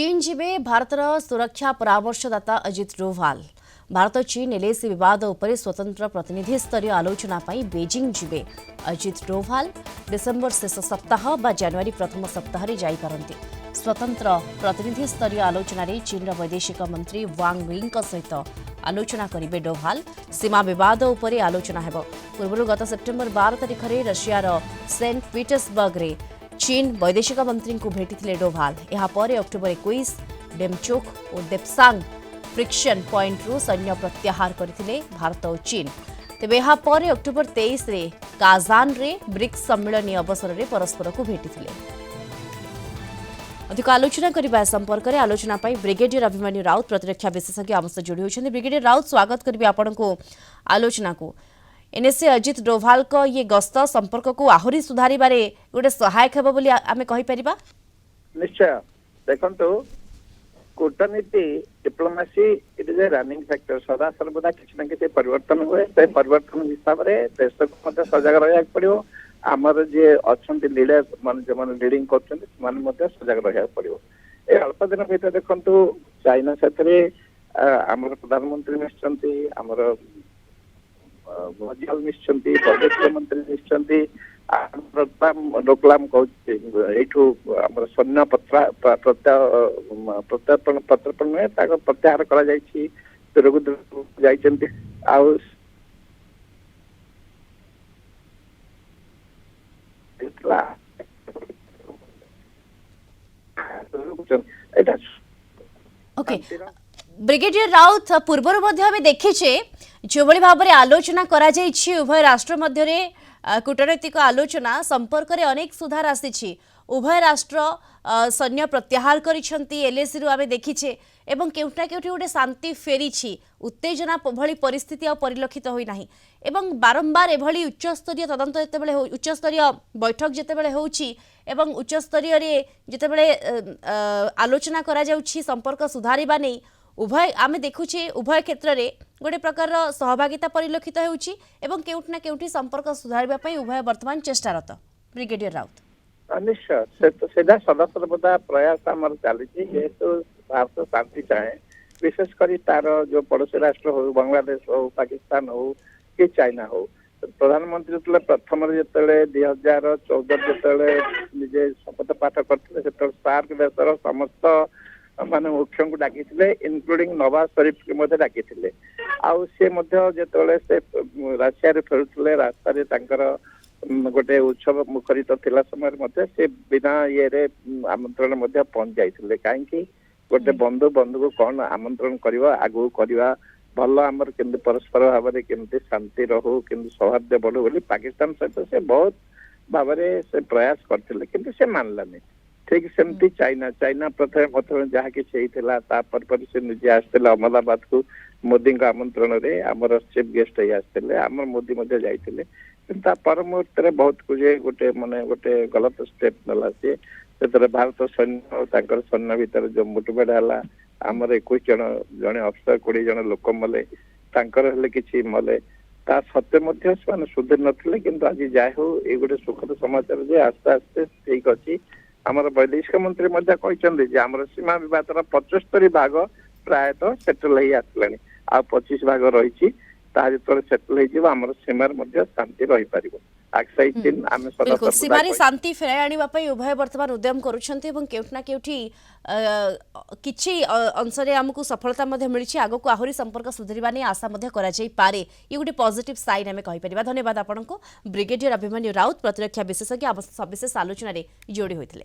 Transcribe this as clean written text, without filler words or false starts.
चीन जिबे भारतर सुरक्षा परामर्शदाता अजित डोभाल भारत चीन एलएसी विवाद उपर स्वतंत्र प्रतिनिधि स्तरीय आलोचना पर बेजिंग जिबे अजित डोभाल डिसेम्बर शेष सप्ताह बा जनवरी प्रथम सप्ताह जाइपारती स्वतंत्र प्रतिनिधि स्तरीय आलोचन चीन वैदेशिक मंत्री वांग यी सहित आलोचना करेंगे डोभाल सीमा बद उपर आलोचना हेब पूर्व गत सेप्टेम्बर 12 तारिख में रशियार सेंट पीटर्सबर्ग रे चीन वैदेशिक मंत्री को भेटी डोभाल यापर अक्टोबर 21 डेमचोक और डेप्सांग फ्रिक्शन पॉइंट रु सैन्य प्रत्याहार करथिले भारत और चीन तेज यापर अक्टोबर 23 रे काजान रे ब्रिक्स सम्मेलन अवसर में परस्पर को भेटी अधिक आलोचना करने संपर्क में आलोचना ब्रिगेडियर अभिमन्यु राउत प्रतिरक्षा विशेषज्ञ आम सह जोड़ी होती ब्रिगेडियर राउत स्वागत करेंगे आपण को आलोचना को एनएसए अजित डोभाल को ये गस्त संपर्क को आहरी सुधार गोटे सहायक हे बोली आमे कहि परिबा। निश्चय देखो कूटनीति diplomacy it is a running factor सदा सर्वदा किसी न किसी परिवर्तन हुए से परिवर्तन हिसाब से देश को सजग रहा पड़ो आमर जी अच्छा लीडर मान जो लीडिंग कर सजग रहा पड़ो ये अल्प दिन भर देखु चाइना से आमर प्रधानमंत्री निश्चंती आमर भजियाल निश्चंती वैदेशिक मंत्री निश्चंती डोकलाम कहूँ आम सैन्य प्रत्यर्पण प्रत्यर्पण नुहे प्रत्याहार कर ब्रिगेडियर राउत पूर्व देखीचे जो भाव में आलोचना करा उभय राष्ट्र मध्य कूटनैतिक आलोचना संपर्क में अनेक सुधार आसी उभय राष्ट्र सैन्य प्रत्याहार करिसेंती एलएसी रु आमे देखीचे एवं केउटा केउटी गोटे शांति फेरी उत्तेजना भली परिस्थिति आ परिलक्षित होई नाही एवं बारंबार एभली उच्चस्तरीय तदंत जेतेबेले उच्चस्तरीय बैठक जेतेबेले होउची एवं उच्चस्तरीय रे जेतेबेले आलोचना करा जाउची संपर्क सुधारिबा नै उभय आमे देखुचे उभय क्षेत्र में गोटे प्रकार सहभागिता परिलक्षित होउची एवं केउटना केउटी संपर्क सुधारिबा पई उभय वर्तमान चेष्टारत ब्रिगेडियर राउत निश्चय सदा सर्वदा प्रयास आमर चली जेहेतु भारत शांति चाहे विशेषकर तार जो पड़ोसी राष्ट्र हो बांग्लादेश हो पाकिस्तान हो कि चाइना हो प्रधानमंत्री जो प्रथम जो 2014 जो निजे शपथ पाठ करते सार्क देशर समस्त मान मुख्य को डाकी इनक्लूडिंग नवाज शरीफ के डाकी से राशिया फेरुले रास्तार गोटे उत्सव मुखरित थिला समय से बिना ये आमंत्रण पहुंच जाते कहीं गोटे बंधु बंधु को कौन आमंत्रण करवा आगू करवा भल आमर के परस्पर भाव में केमती शांति रहू कि सौहार्द बढ़ू बोली पाकिस्तान सहित से बहुत भाव से प्रयास करते किंतु से मानलानी ठीक सेमती चाइना चाइना प्रथम जहाँ कि से निजे आसते अहमदाबाद को मोदी आमंत्रण रे आमर चीफ गेस्ट आसते आम मोदी जाते पर मुहूर्त बहुत कुछ गोटे माने गोटे गलत स्टेप नाला सी भारत सैन्य सैन्य भितर जो मुठभेड़ है आमर 21 जन जड़े अफसर 20 जन लोक मले कि मले ता सत्वे से सुधीर नथिले किंतु आज जाए हो ये गोटे सुखद समाचार जे आस्ते आस्ते ठीक अच्छी आमर वैदेशिक मंत्री कहते आमर सीमा विवाद 75 भाग प्रायतः सेटल हो आसला आ 25 भाग रही जो सेटल हो सीमार शांति रही पार सीमार शांति फेराई आने उभय वर्तमान उद्यम करुना किछि अंश आमको सफलता मिली आगक आहरी संपर्क सुधरवा नहीं आशा पारे ये गोटे पॉजिटिव साइन आम कहीपर धन्यवाद आपको ब्रिगेडियर अभिमन्यु राउत प्रतिरक्षा विशेषज्ञ सविशेष आलोचन जोड़ी होते।